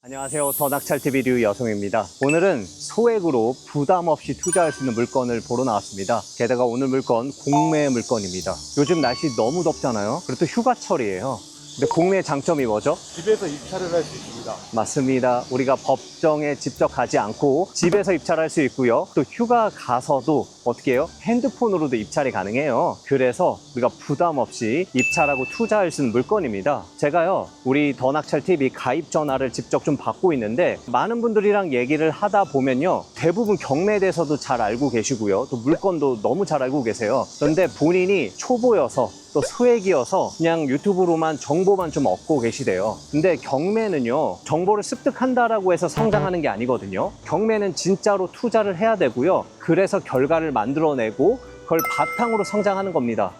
안녕하세요. 더 낙찰TV 류여성입니다. 오늘은 소액으로 부담 없이 투자할 수 있는 물건을 보러 나왔습니다. 게다가 오늘 물건 공매 물건입니다. 요즘 날씨 너무 덥잖아요. 그리고 또 휴가철이에요. 근데 공매의 장점이 뭐죠? 집에서 입찰을 할 수 있습니다. 맞습니다. 우리가 법정에 직접 가지 않고 집에서 입찰할 수 있고요. 또 휴가 가서도 어떻게 해요? 핸드폰으로도 입찰이 가능해요. 그래서 우리가 부담 없이 입찰하고 투자할 수 있는 물건입니다. 제가요, 우리 더 낙찰TV 가입 전화를 직접 좀 받고 있는데 많은 분들이랑 얘기를 하다 보면요, 대부분 경매에 대해서도 잘 알고 계시고요. 또 물건도 너무 잘 알고 계세요. 그런데 본인이 초보여서 또 소액이어서 그냥 유튜브로만 정보만 좀 얻고 계시대요. 근데 경매는요, 정보를 습득한다라고 해서 성장하는 게 아니거든요. 경매는 진짜로 투자를 해야 되고요. 그래서 결과를 만들어내고 그걸 바탕으로 성장하는 겁니다.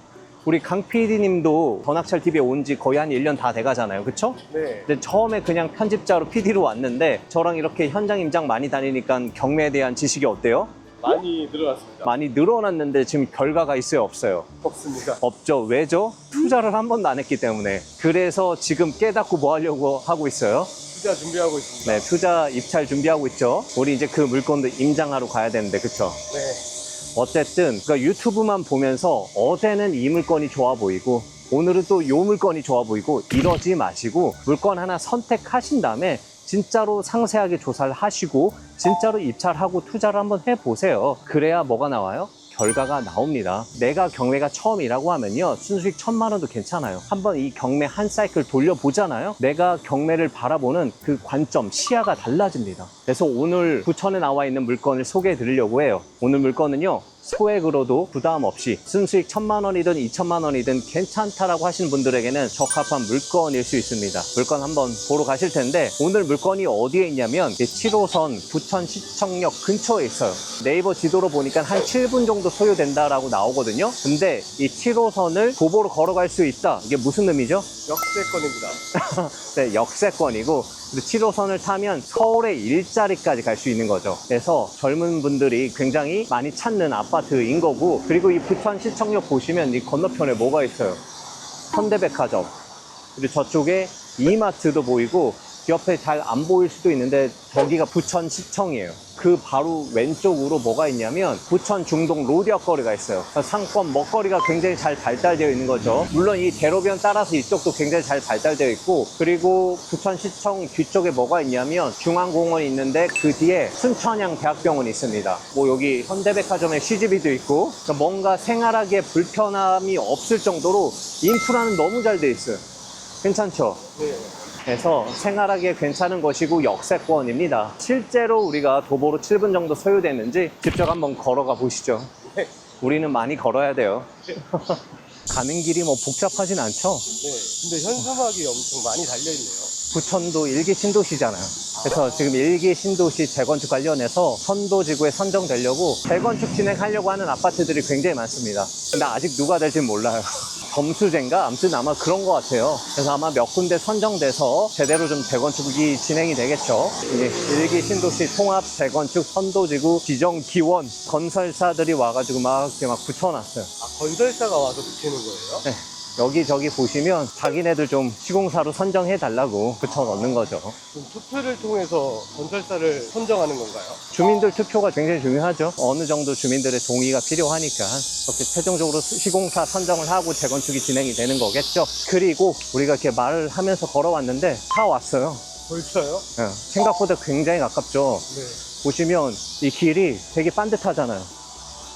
우리 강 PD님도 더 낙찰TV에 온 지 거의 한 1년 다 돼가잖아요. 그쵸? 네. 근데 처음에 그냥 편집자로 PD로 왔는데 저랑 이렇게 현장 임장 많이 다니니까 경매에 대한 지식이 어때요? 많이 늘어났습니다. 많이 늘어났는데 지금 결과가 있어요, 없어요? 없습니다. 없죠. 왜죠? 투자를 한 번도 안 했기 때문에. 그래서 지금 깨닫고 뭐 하려고 하고 있어요? 투자 준비하고 있습니다. 네, 투자 입찰 준비하고 있죠. 우리 이제 그 물건도 임장하러 가야 되는데, 그쵸? 네. 어쨌든 그러니까 유튜브만 보면서 어제는 이 물건이 좋아 보이고 오늘은 또 이 물건이 좋아 보이고 이러지 마시고 물건 하나 선택하신 다음에 진짜로 상세하게 조사를 하시고 진짜로 입찰하고 투자를 한번 해보세요. 그래야 뭐가 나와요? 결과가 나옵니다. 내가 경매가 처음이라고 하면요, 순수익 1000만 원도 괜찮아요. 한번 이 경매 한 사이클 돌려보잖아요. 내가 경매를 바라보는 그 관점, 시야가 달라집니다. 그래서 오늘 부천에 나와 있는 물건을 소개해 드리려고 해요. 오늘 물건은요, 소액으로도 부담 없이 순수익 1000만 원이든 2000만 원이든 괜찮다라고 하시는 분들에게는 적합한 물건일 수 있습니다. 물건 한번 보러 가실 텐데, 오늘 물건이 어디에 있냐면 7호선 부천시청역 근처에 있어요. 네이버 지도로 보니까 한 7분 정도 소요된다라고 나오거든요. 근데 이 7호선을 도보로 걸어갈 수 있다. 이게 무슨 의미죠? 역세권입니다. 네, 역세권이고 7호선을 타면 서울의 일자리까지 갈 수 있는 거죠. 그래서 젊은 분들이 굉장히 많이 찾는 아파트인 거고, 그리고 이 부천시청역 보시면 이 건너편에 뭐가 있어요? 현대백화점, 그리고 저쪽에 이마트도 보이고, 옆에 잘 안 보일 수도 있는데 저기가 부천시청이에요. 그 바로 왼쪽으로 뭐가 있냐면 부천 중동 로디아 거리가 있어요. 상권 먹거리가 굉장히 잘 발달되어 있는 거죠. 물론 이 대로변 따라서 이쪽도 굉장히 잘 발달되어 있고, 그리고 부천시청 뒤쪽에 뭐가 있냐면 중앙공원이 있는데 그 뒤에 순천향 대학병원이 있습니다. 뭐 여기 현대백화점에 CGV도 있고, 그러니까 뭔가 생활하기에 불편함이 없을 정도로 인프라는 너무 잘 돼 있어요. 괜찮죠? 네. 그래서 생활하기에 괜찮은 것이고 역세권입니다. 실제로 우리가 도보로 7분 정도 소요되는지 직접 한번 걸어가 보시죠. 네. 우리는 많이 걸어야 돼요. 가는 길이 뭐 복잡하진 않죠? 네. 근데 현수막이 엄청 많이 달려있네요. 부천도 일기 신도시잖아요. 그래서 지금 일기 신도시 재건축 관련해서 선도지구에 선정되려고 재건축 진행하려고 하는 아파트들이 굉장히 많습니다. 근데 아직 누가 될지는 몰라요. 점수제인가? 아무튼 아마 그런 것 같아요. 그래서 아마 몇 군데 선정돼서 제대로 좀 재건축이 진행이 되겠죠. 일기 신도시 통합 재건축 선도지구 지정 기원 건설사들이 와가지고 막 이렇게 막 붙여놨어요. 아, 건설사가 와서 붙이는 거예요? 네. 여기저기 보시면 자기네들 좀 시공사로 선정해 달라고 붙여넣는 거죠. 그럼 투표를 통해서 건설사를 선정하는 건가요? 주민들 투표가 굉장히 중요하죠. 어느 정도 주민들의 동의가 필요하니까 이렇게 최종적으로 시공사 선정을 하고 재건축이 진행이 되는 거겠죠. 그리고 우리가 이렇게 말을 하면서 걸어왔는데 다 왔어요. 벌써요? 네. 생각보다 굉장히 가깝죠. 네. 보시면 이 길이 되게 반듯하잖아요.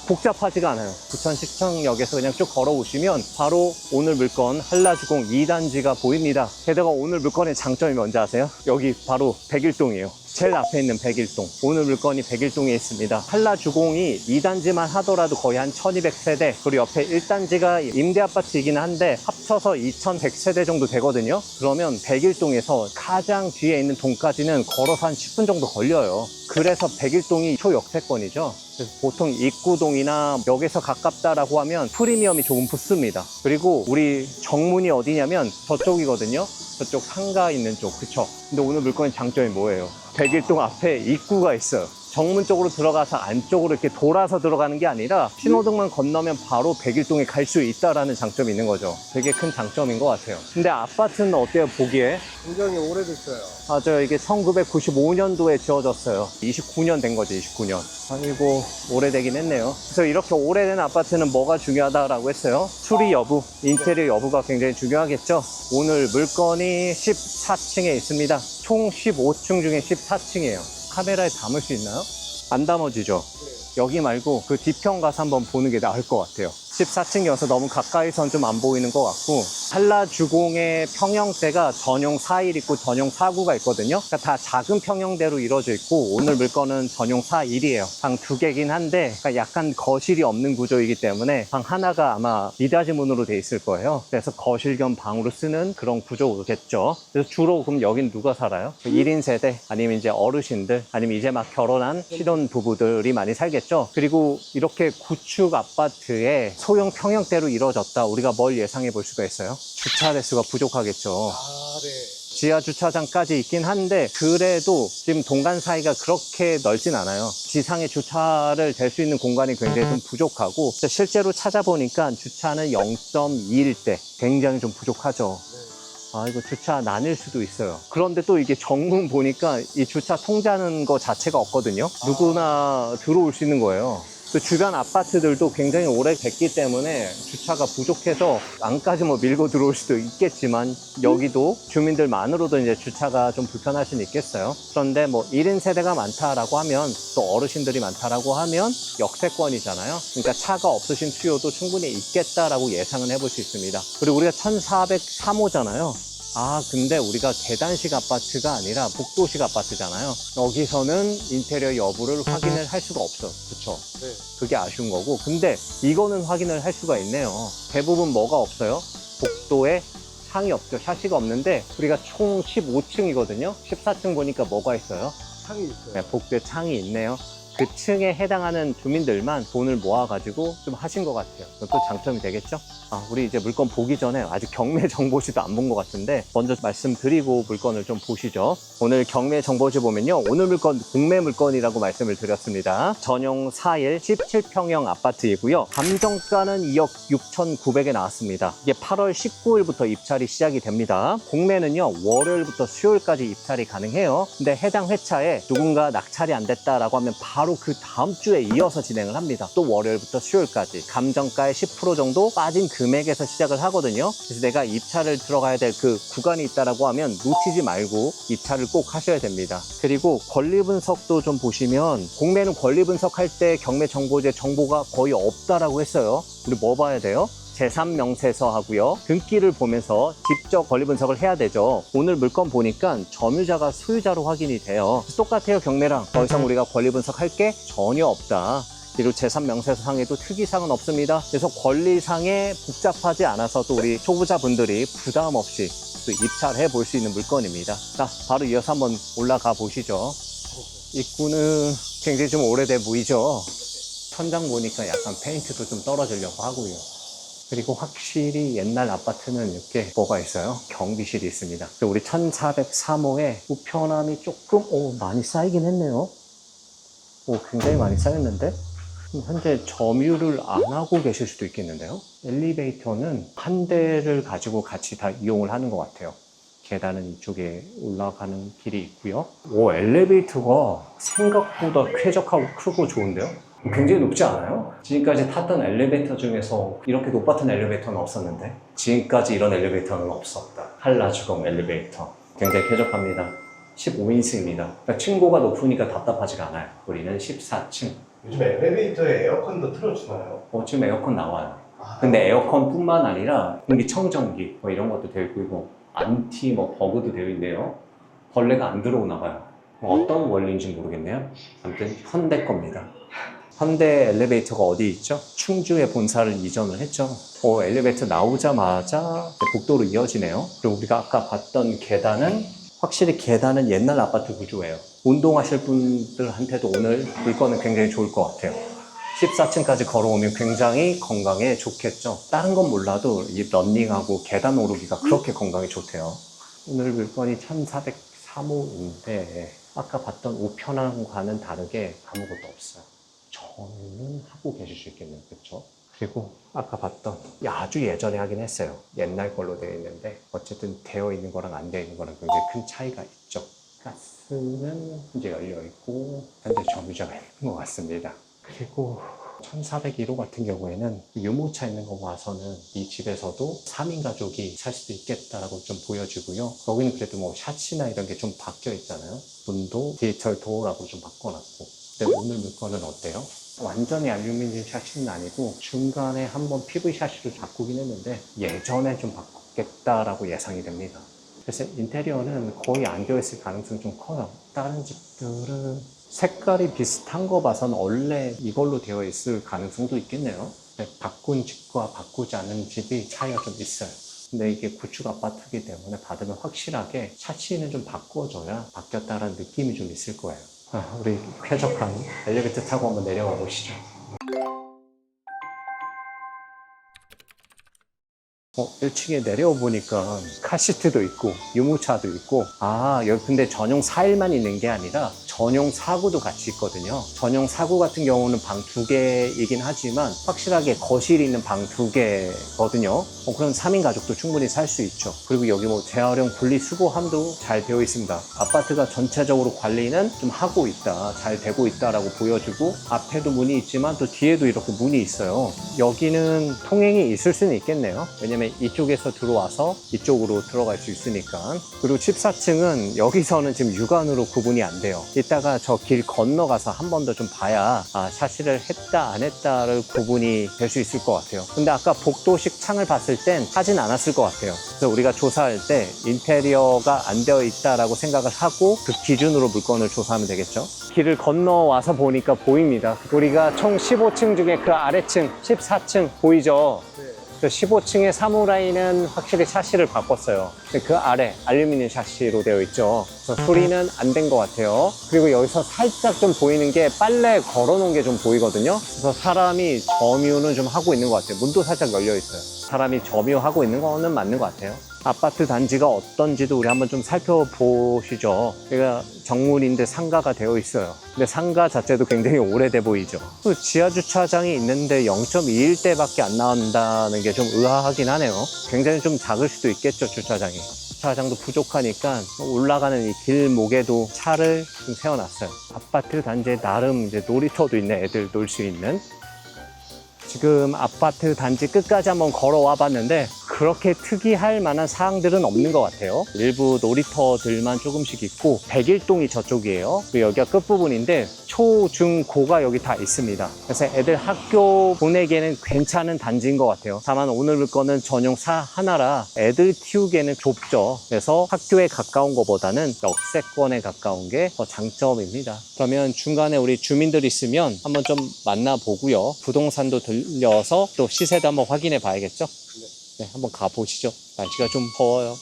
복잡하지가 않아요. 부천시청역에서 그냥 쭉 걸어오시면 바로 오늘 물건 한라주공 2단지가 보입니다. 게다가 오늘 물건의 장점이 뭔지 아세요? 여기 바로 백일동이에요. 제일 앞에 있는 백일동. 오늘 물건이 백일동에 있습니다. 한라주공이 2단지만 하더라도 거의 한 1200세대, 그리고 옆에 1단지가 임대아파트이긴 한데 합쳐서 2100세대 정도 되거든요. 그러면 백일동에서 가장 뒤에 있는 동까지는 걸어서 한 10분 정도 걸려요. 그래서 백일동이 초역세권이죠. 그래서 보통 입구동이나 역에서 가깝다라고 하면 프리미엄이 조금 붙습니다. 그리고 우리 정문이 어디냐면 저쪽이거든요. 저쪽 상가 있는 쪽, 그쵸? 근데 오늘 물건의 장점이 뭐예요? 백일동 앞에 입구가 있어요. 정문 쪽으로 들어가서 안쪽으로 이렇게 돌아서 들어가는 게 아니라 신호등만 건너면 바로 백일동에 갈 수 있다라는 장점이 있는 거죠. 되게 큰 장점인 것 같아요. 근데 아파트는 어때요, 보기에? 굉장히 오래됐어요. 맞아요. 이게 1995년도에 지어졌어요. 29년 된 거죠, 29년. 아이고, 오래되긴 했네요. 그래서 이렇게 오래된 아파트는 뭐가 중요하다라고 했어요? 수리 여부, 인테리어 여부가 굉장히 중요하겠죠? 오늘 물건이 14층에 있습니다. 총 15층 중에 14층이에요. 카메라에 담을 수 있나요? 안 담아지죠? 여기 말고 그 뒤편 가서 한번 보는 게 나을 것 같아요. 14층이어서 너무 가까이선 좀 안 보이는 것 같고, 한라주공의 평형대가 전용 4일 있고 전용 4구가 있거든요. 그러니까 다 작은 평형대로 이루어져 있고, 오늘 물건은 전용 4일이에요. 방 2개긴 한데 그러니까 약간 거실이 없는 구조이기 때문에 방 하나가 아마 미닫이 문으로 돼 있을 거예요. 그래서 거실 겸 방으로 쓰는 그런 구조겠죠. 그래서 주로 그럼 여긴 누가 살아요? 1인 세대 아니면 이제 어르신들 아니면 이제 막 결혼한 신혼 부부들이 많이 살겠죠. 그리고 이렇게 구축 아파트에 소형 평형대로 이루어졌다. 우리가 뭘 예상해 볼 수가 있어요? 주차 대수가 부족하겠죠. 아, 네. 지하 주차장까지 있긴 한데 그래도 지금 동간 사이가 그렇게 넓진 않아요. 지상에 주차를 댈 수 있는 공간이 굉장히 좀 부족하고, 실제로 찾아보니까 주차는 0.2일 대 굉장히 좀 부족하죠. 아, 이거 주차 나뉠 수도 있어요. 그런데 또 이게 정문 보니까 이 주차 통제하는 거 자체가 없거든요. 누구나 들어올 수 있는 거예요. 또 주변 아파트들도 굉장히 오래됐기 때문에 주차가 부족해서 안까지 뭐 밀고 들어올 수도 있겠지만, 여기도 주민들만으로도 이제 주차가 좀 불편할 수는 있겠어요. 그런데 뭐 1인 세대가 많다라고 하면, 또 어르신들이 많다라고 하면 역세권이잖아요. 그러니까 차가 없으신 수요도 충분히 있겠다라고 예상은 해볼 수 있습니다. 그리고 우리가 1403호잖아요. 아, 근데 우리가 계단식 아파트가 아니라 복도식 아파트잖아요. 여기서는 인테리어 여부를 확인을 할 수가 없어. 그쵸? 네. 그게 아쉬운 거고. 근데 이거는 확인을 할 수가 있네요. 대부분 뭐가 없어요? 복도에 창이 없죠. 샤시가 없는데 우리가 총 15층이거든요. 14층 보니까 뭐가 있어요? 창이 있어요. 네, 복도에 창이 있네요. 그 층에 해당하는 주민들만 돈을 모아가지고 좀 하신 것 같아요. 그것도 장점이 되겠죠? 아, 우리 이제 물건 보기 전에 아직 경매 정보지도 안 본 것 같은데 먼저 말씀드리고 물건을 좀 보시죠. 오늘 경매 정보지 보면요, 오늘 물건 공매 물건이라고 말씀을 드렸습니다. 전용 4일 17평형 아파트이고요. 감정가는 2억 6,900에 나왔습니다. 이게 8월 19일부터 입찰이 시작이 됩니다. 공매는요, 월요일부터 수요일까지 입찰이 가능해요. 근데 해당 회차에 누군가 낙찰이 안 됐다라고 하면 바로 그 다음 주에 이어서 진행을 합니다. 또 월요일부터 수요일까지 감정가의 10% 정도 빠진 금액에서 시작을 하거든요. 그래서 내가 입찰을 들어가야 될 그 구간이 있다라고 하면 놓치지 말고 입찰을 꼭 하셔야 됩니다. 그리고 권리 분석도 좀 보시면, 공매는 권리 분석할 때 경매 정보제 정보가 거의 없다라고 했어요. 우리 뭐 봐야 돼요? 제3명세서 하고요. 등기를 보면서 직접 권리 분석을 해야 되죠. 오늘 물건 보니까 점유자가 소유자로 확인이 돼요. 똑같아요, 경매랑. 더 이상 우리가 권리 분석할 게 전혀 없다. 그리고 제3명세서상에도 특이사항은 없습니다. 그래서 권리상에 복잡하지 않아서 또 우리 초보자분들이 부담 없이 또 입찰해 볼 수 있는 물건입니다. 자, 바로 이어서 한번 올라가 보시죠. 입구는 굉장히 좀 오래돼 보이죠? 천장 보니까 약간 페인트도 좀 떨어지려고 하고요. 그리고 확실히 옛날 아파트는 이렇게 뭐가 있어요? 경비실이 있습니다. 우리 1403호에 우편함이 조금 많이 쌓이긴 했네요. 굉장히 많이 쌓였는데? 현재 점유를 안 하고 계실 수도 있겠는데요. 엘리베이터는 한 대를 가지고 같이 다 이용을 하는 것 같아요. 계단은 이쪽에 올라가는 길이 있고요. 엘리베이터가 생각보다 쾌적하고 크고 좋은데요? 굉장히 높지 않아요? 지금까지 탔던 엘리베이터 중에서 이렇게 높았던 엘리베이터는 없었는데, 지금까지 이런 엘리베이터는 없었다. 한라주공 엘리베이터 굉장히 쾌적합니다. 15인승입니다. 그러니까 층고가 높으니까 답답하지가 않아요. 우리는 14층. 요즘 엘리베이터에 에어컨도 틀어주나요? 지금 에어컨 나와요. 근데 에어컨뿐만 아니라 공기청정기 뭐 이런 것도 되어 있고, 안티 버그도 되어 있네요. 벌레가 안 들어오나 봐요. 어떤 원리인지 모르겠네요. 아무튼 현대 겁니다. 현대 엘리베이터가 어디 있죠? 충주에 본사를 이전을 했죠. 엘리베이터 나오자마자 복도로 이어지네요. 그리고 우리가 아까 봤던 계단은, 확실히 계단은 옛날 아파트 구조예요. 운동하실 분들한테도 오늘 물건은 굉장히 좋을 것 같아요. 14층까지 걸어오면 굉장히 건강에 좋겠죠. 다른 건 몰라도 이 러닝하고 계단 오르기가 그렇게 건강에 좋대요. 오늘 물건이 사무인데 아까 봤던 우편함과는 다르게 아무것도 없어요. 정리는 하고 계실 수 있겠네요. 그렇죠? 그리고 아까 봤던 아주 예전에 하긴 했어요. 옛날 걸로 되어 있는데 어쨌든 되어 있는 거랑 안 되어 있는 거랑 굉장히 큰 차이가 있죠. 가스는 이제 열려 있고 현재 점유자가 있는 것 같습니다. 그리고 1401호 같은 경우에는 유모차 있는 거 봐서는 이 집에서도 3인 가족이 살 수도 있겠다라고 좀 보여지고요. 여기는 그래도 뭐 샤츠나 이런 게 좀 바뀌어 있잖아요. 문도 디지털 도어라고 좀 바꿔놨고. 근데 오늘 물건은 어때요? 완전히 알루미늄 샤시는 아니고 중간에 한번 PV 샤시로 바꾸긴 했는데 예전에 좀 바꿨겠다라고 예상이 됩니다. 그래서 인테리어는 거의 안 되어 있을 가능성이 좀 커요. 다른 집들은 색깔이 비슷한 거 봐서는 원래 이걸로 되어 있을 가능성도 있겠네요. 바꾼 집과 바꾸지 않은 집이 차이가 좀 있어요. 근데 이게 구축 아파트이기 때문에 받으면 확실하게 샤시는 좀 바꿔줘야 바뀌었다는 느낌이 좀 있을 거예요. 우리 쾌적한 엘리베이터 타고 한번 내려가 보시죠. 1층에 내려와 보니까 카시트도 있고 유모차도 있고 여기 근데 전용 4일만 있는 게 아니라 전용 사구도 같이 있거든요. 전용 사구 같은 경우는 방 2개이긴 하지만 확실하게 거실이 있는 방 2개거든요. 그럼 3인 가족도 충분히 살 수 있죠. 그리고 여기 뭐 재활용 분리수거함도 잘 되어 있습니다. 아파트가 전체적으로 관리는 좀 하고 있다, 잘 되고 있다라고 보여주고 앞에도 문이 있지만 또 뒤에도 이렇게 문이 있어요. 여기는 통행이 있을 수는 있겠네요. 왜냐면 이쪽에서 들어와서 이쪽으로 들어갈 수 있으니까. 그리고 14층은 여기서는 지금 육안으로 구분이 안 돼요. 이따가 저 길 건너가서 한 번 더 좀 봐야 샤시를 했다 안 했다를 구분이 될 수 있을 것 같아요. 근데 아까 복도식 창을 봤을 땐 하진 않았을 것 같아요. 그래서 우리가 조사할 때 인테리어가 안 되어 있다라고 생각을 하고 그 기준으로 물건을 조사하면 되겠죠. 길을 건너와서 보니까 보입니다. 우리가 총 15층 중에 그 아래층 14층 보이죠? 네. 15층의 사무라이는 확실히 샤시를 바꿨어요. 근데 그 아래 알루미늄 샤시로 되어 있죠. 그래서 수리는 안 된 것 같아요. 그리고 여기서 살짝 좀 보이는 게 빨래 걸어놓은 게 좀 보이거든요. 그래서 사람이 점유는 좀 하고 있는 것 같아요. 문도 살짝 열려 있어요. 사람이 점유하고 있는 거는 맞는 것 같아요. 아파트 단지가 어떤지도 우리 한번 좀 살펴보시죠. 여기가 정문인데 상가가 되어 있어요. 근데 상가 자체도 굉장히 오래돼 보이죠. 지하 주차장이 있는데 0.21대밖에 안 나온다는 게 좀 의아하긴 하네요. 굉장히 좀 작을 수도 있겠죠, 주차장이. 주차장도 부족하니까 올라가는 이 길목에도 차를 좀 세워놨어요. 아파트 단지에 나름 이제 놀이터도 있네, 애들 놀 수 있는. 지금 아파트 단지 끝까지 한번 걸어와 봤는데 그렇게 특이할 만한 사항들은 없는 것 같아요. 일부 놀이터들만 조금씩 있고 101동이 저쪽이에요. 그리고 여기가 끝부분인데 초, 중, 고가 여기 다 있습니다. 그래서 애들 학교 보내기에는 괜찮은 단지인 것 같아요. 다만 오늘 물건은 전용 사 하나라 애들 키우기에는 좁죠. 그래서 학교에 가까운 것보다는 역세권에 가까운 게 더 장점입니다. 그러면 중간에 우리 주민들 있으면 한번 좀 만나보고요. 부동산도 들려서 또 시세도 한번 확인해 봐야겠죠? 네, 한번 가보시죠. 날씨가 좀 더워요.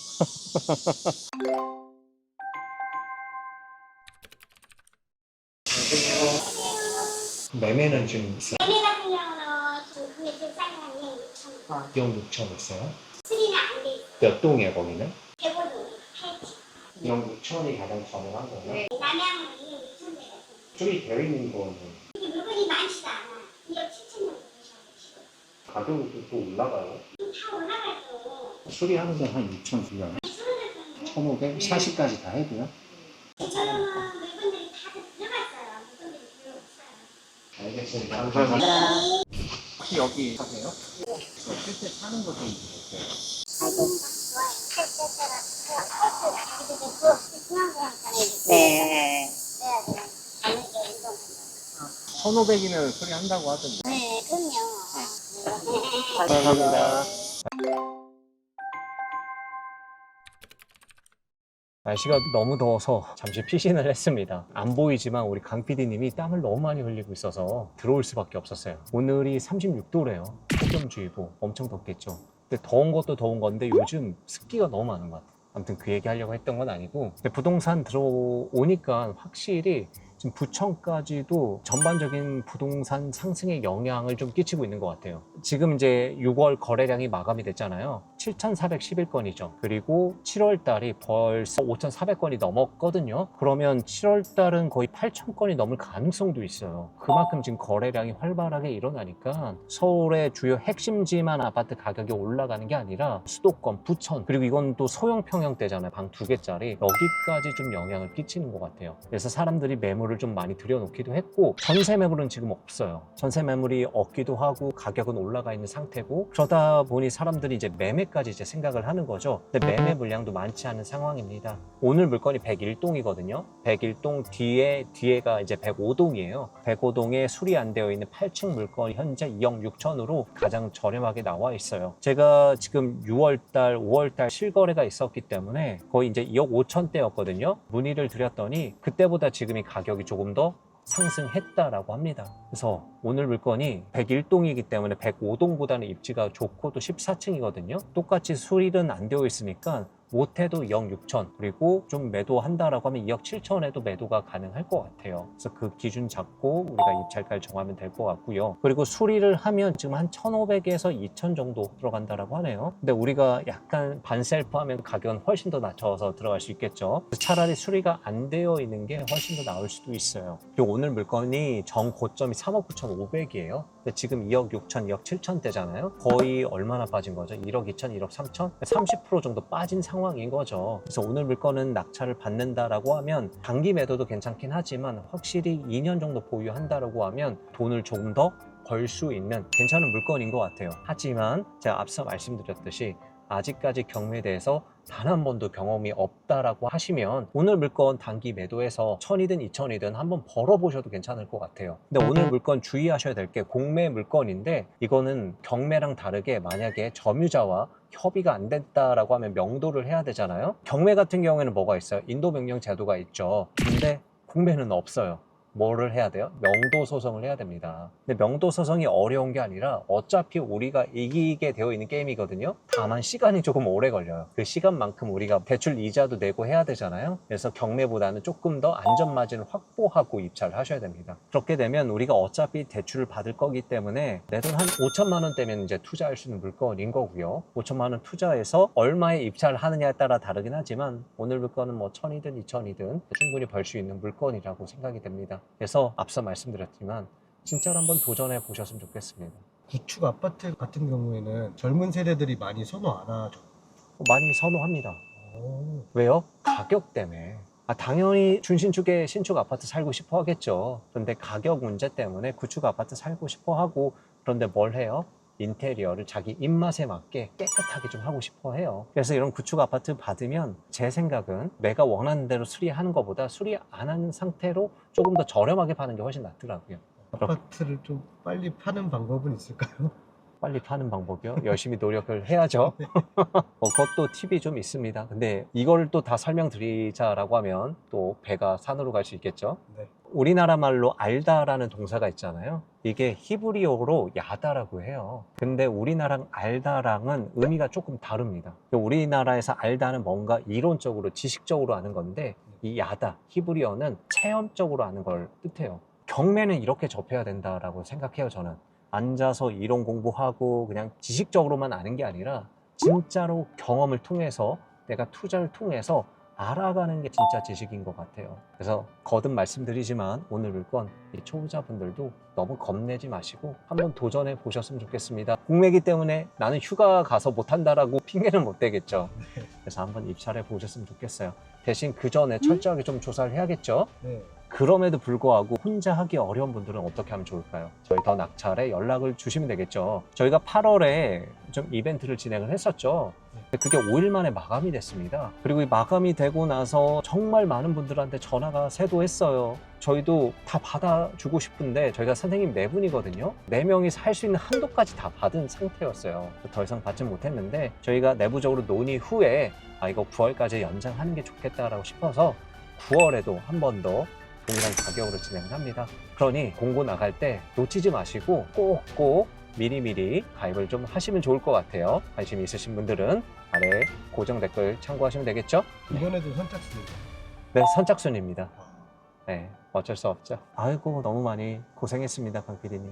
매매는 지금 있어요. 매매 같은 경우는 지금 금액 사용량이 6천 2억 6천 있어요. 수리는 안 돼 있어요. 몇 동이에요, 거기는? 대본이 8층. 2억 6천이 가장 저렴한 거예요. 네. 남양은 2억 6천 대가 있어요. 저기 되어 있는 거는 근데 물건이 많지도 않아. 2억 7천 정도 되셔가지고. 가격이 또 올라가요. 다 올라가죠. 수리하는 건 한 6천 주려나? 수리는 1,500? 40까지 다 해도요? 저는 물건들이 다들 들어갔어요. 물건들이 별로 없어요. 알겠습니다. 감사합니다. 혹시 여기 사세요? 실제 사는 거좀 있어요. 네. 1,500이면 수리한다고 하던데. 네, 그럼요. 감사합니다. 날씨가 너무 더워서 잠시 피신을 했습니다. 안 보이지만 우리 강 PD님이 땀을 너무 많이 흘리고 있어서 들어올 수밖에 없었어요. 오늘이 36도래요. 폭염주의보. 엄청 덥겠죠. 근데 더운 것도 더운 건데 요즘 습기가 너무 많은 것 같아요. 아무튼 그 얘기 하려고 했던 건 아니고, 근데 부동산 들어오니까 확실히 지금 부천까지도 전반적인 부동산 상승에 영향을 좀 끼치고 있는 것 같아요. 지금 이제 6월 거래량이 마감이 됐잖아요. 7,411건이죠. 그리고 7월 달이 벌써 5,400건이 넘었거든요. 그러면 7월 달은 거의 8,000건이 넘을 가능성도 있어요. 그만큼 지금 거래량이 활발하게 일어나니까 서울의 주요 핵심지만 아파트 가격이 올라가는 게 아니라 수도권, 부천, 그리고 이건 또 소형 평형대잖아요. 방 2개짜리. 여기까지 좀 영향을 끼치는 것 같아요. 그래서 사람들이 매물을 좀 많이 들여놓기도 했고, 전세 매물은 지금 없어요. 전세 매물이 없기도 하고 가격은 올라가 있는 상태고, 그러다 보니 사람들이 이제 매매까지 이제 생각을 하는 거죠. 근데 매매 물량도 많지 않은 상황입니다. 오늘 물건이 101동이거든요. 101동 뒤에가 이제 105동이에요. 105동에 수리 안 되어 있는 8층 물건이 현재 2억 6천으로 가장 저렴하게 나와 있어요. 제가 지금 6월달, 5월달 실거래가 있었기 때문에 거의 이제 2억 5천대였거든요. 문의를 드렸더니 그때보다 지금이 가격이 조금 더 상승했다라고 합니다. 그래서 오늘 물건이 101동이기 때문에 105동보다는 입지가 좋고 또 14층이거든요. 똑같이 수리는 안 되어 있으니까 못해도 2억 6천, 그리고 좀 매도한다라고 하면 2억 7천에도 매도가 가능할 것 같아요. 그래서 그 기준 잡고 우리가 입찰가를 정하면 될 것 같고요. 그리고 수리를 하면 지금 한 1,500에서 2천 정도 들어간다라고 하네요. 근데 우리가 약간 반셀프 하면 가격은 훨씬 더 낮춰서 들어갈 수 있겠죠. 차라리 수리가 안 되어 있는 게 훨씬 더 나을 수도 있어요. 그리고 오늘 물건이 정고점이 3억 9,500이에요. 근데 지금 2억 6천, 2억 7천 대잖아요. 거의 얼마나 빠진 거죠? 1억 2천, 1억 3천? 30% 정도 빠진 상황인 거죠. 그래서 오늘 물건은 낙찰을 받는다라고 하면 단기 매도도 괜찮긴 하지만 확실히 2년 정도 보유한다라고 하면 돈을 조금 더 벌 수 있는 괜찮은 물건인 것 같아요. 하지만 제가 앞서 말씀드렸듯이 아직까지 경매대에서 단 한 번도 경험이 없다라고 하시면 오늘 물건 단기 매도해서 1,000이든 2,000이든 한번 벌어보셔도 괜찮을 것 같아요. 근데 오늘 물건 주의하셔야 될 게 공매 물건인데, 이거는 경매랑 다르게 만약에 점유자와 협의가 안 됐다라고 하면 명도를 해야 되잖아요. 경매 같은 경우에는 뭐가 있어요? 인도명령 제도가 있죠. 근데 공매는 없어요. 뭐를 해야 돼요? 명도 소송을 해야 됩니다. 근데 명도 소송이 어려운 게 아니라 어차피 우리가 이기게 되어 있는 게임이거든요. 다만 시간이 조금 오래 걸려요. 그 시간만큼 우리가 대출 이자도 내고 해야 되잖아요. 그래서 경매보다는 조금 더 안전마진을 확보하고 입찰을 하셔야 됩니다. 그렇게 되면 우리가 어차피 대출을 받을 거기 때문에 내 돈 한 5천만 원대면 이제 투자할 수 있는 물건인 거고요. 5천만 원 투자해서 얼마에 입찰을 하느냐에 따라 다르긴 하지만 오늘 물건은 뭐 1,000이든 2,000이든 충분히 벌 수 있는 물건이라고 생각이 됩니다. 그래서 앞서 말씀드렸지만 진짜로 한번 도전해 보셨으면 좋겠습니다. 구축 아파트 같은 경우에는 젊은 세대들이 많이 선호 안 하죠. 많이 선호합니다. 오. 왜요? 가격 때문에. 당연히 준신축에 신축 아파트 살고 싶어 하겠죠. 그런데 가격 문제 때문에 구축 아파트 살고 싶어 하고, 그런데 뭘 해요? 인테리어를 자기 입맛에 맞게 깨끗하게 좀 하고 싶어 해요. 그래서 이런 구축 아파트 받으면 제 생각은 내가 원하는 대로 수리하는 것보다 수리 안 하는 상태로 조금 더 저렴하게 파는 게 훨씬 낫더라고요. 아파트를 좀 빨리 파는 방법은 있을까요? 빨리 파는 방법이요? 열심히 노력을 해야죠. 그것도 팁이 좀 있습니다. 근데 이걸 또 다 설명드리자라고 하면 또 배가 산으로 갈 수 있겠죠. 네. 우리나라 말로 알다라는 동사가 있잖아요. 이게 히브리어로 야다라고 해요. 근데 우리나라랑 알다랑은 의미가 조금 다릅니다. 우리나라에서 알다는 뭔가 이론적으로 지식적으로 아는 건데, 이 야다, 히브리어는 체험적으로 아는 걸 뜻해요. 경매는 이렇게 접해야 된다라고 생각해요, 저는. 앉아서 이론 공부하고 그냥 지식적으로만 아는 게 아니라 진짜로 경험을 통해서, 내가 투자를 통해서 알아가는 게 진짜 지식인 것 같아요. 그래서 거듭 말씀드리지만 오늘 물건 이 초보자분들도 너무 겁내지 마시고 한번 도전해 보셨으면 좋겠습니다. 공매기 때문에 나는 휴가 가서 못한다라고 핑계는 못 대겠죠. 그래서 한번 입찰해 보셨으면 좋겠어요. 대신 그 전에 철저하게 좀 조사를 해야겠죠. 네. 그럼에도 불구하고 혼자 하기 어려운 분들은 어떻게 하면 좋을까요? 저희 더 낙찰에 연락을 주시면 되겠죠. 저희가 8월에 좀 이벤트를 진행을 했었죠. 그게 5일 만에 마감이 됐습니다. 그리고 이 마감이 되고 나서 정말 많은 분들한테 전화가 쇄도했어요. 저희도 다 받아주고 싶은데 저희가 선생님 4분이거든요. 4명이서 할 수 있는 한도까지 다 받은 상태였어요. 더 이상 받지 못했는데 저희가 내부적으로 논의 후에 이거 9월까지 연장하는 게 좋겠다라고 싶어서 9월에도 한 번 더 동일한 가격으로 진행을 합니다. 그러니 공고 나갈 때 놓치지 마시고 꼭꼭 미리미리 가입을 좀 하시면 좋을 것 같아요. 관심 있으신 분들은 아래 고정 댓글 참고하시면 되겠죠? 이번에도 선착순이죠. 네, 선착순입니다. 네, 어쩔 수 없죠. 아이고, 너무 많이 고생했습니다, 강 PD님.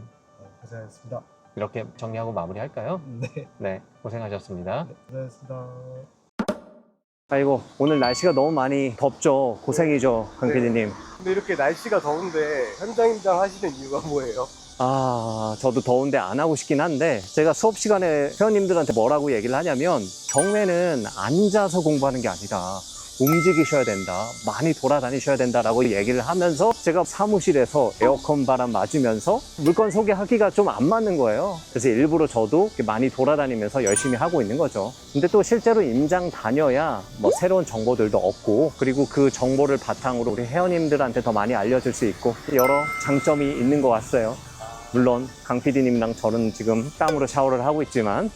고생하셨습니다. 이렇게 정리하고 마무리할까요? 네. 네, 고생하셨습니다. 고생하셨습니다. 아이고, 오늘 날씨가 너무 많이 덥죠. 고생이죠, 강 네. PD님. 근데 이렇게 날씨가 더운데 현장임장 하시는 이유가 뭐예요? 저도 더운데 안 하고 싶긴 한데, 제가 수업 시간에 회원님들한테 뭐라고 얘기를 하냐면, 경매는 앉아서 공부하는 게 아니라 움직이셔야 된다, 많이 돌아다니셔야 된다라고 얘기를 하면서 제가 사무실에서 에어컨 바람 맞으면서 물건 소개하기가 좀 안 맞는 거예요. 그래서 일부러 저도 이렇게 많이 돌아다니면서 열심히 하고 있는 거죠. 근데 또 실제로 임장 다녀야 뭐 새로운 정보들도 얻고, 그리고 그 정보를 바탕으로 우리 회원님들한테 더 많이 알려줄 수 있고, 여러 장점이 있는 것 같아요. 물론 강 PD님이랑 저는 지금 땀으로 샤워를 하고 있지만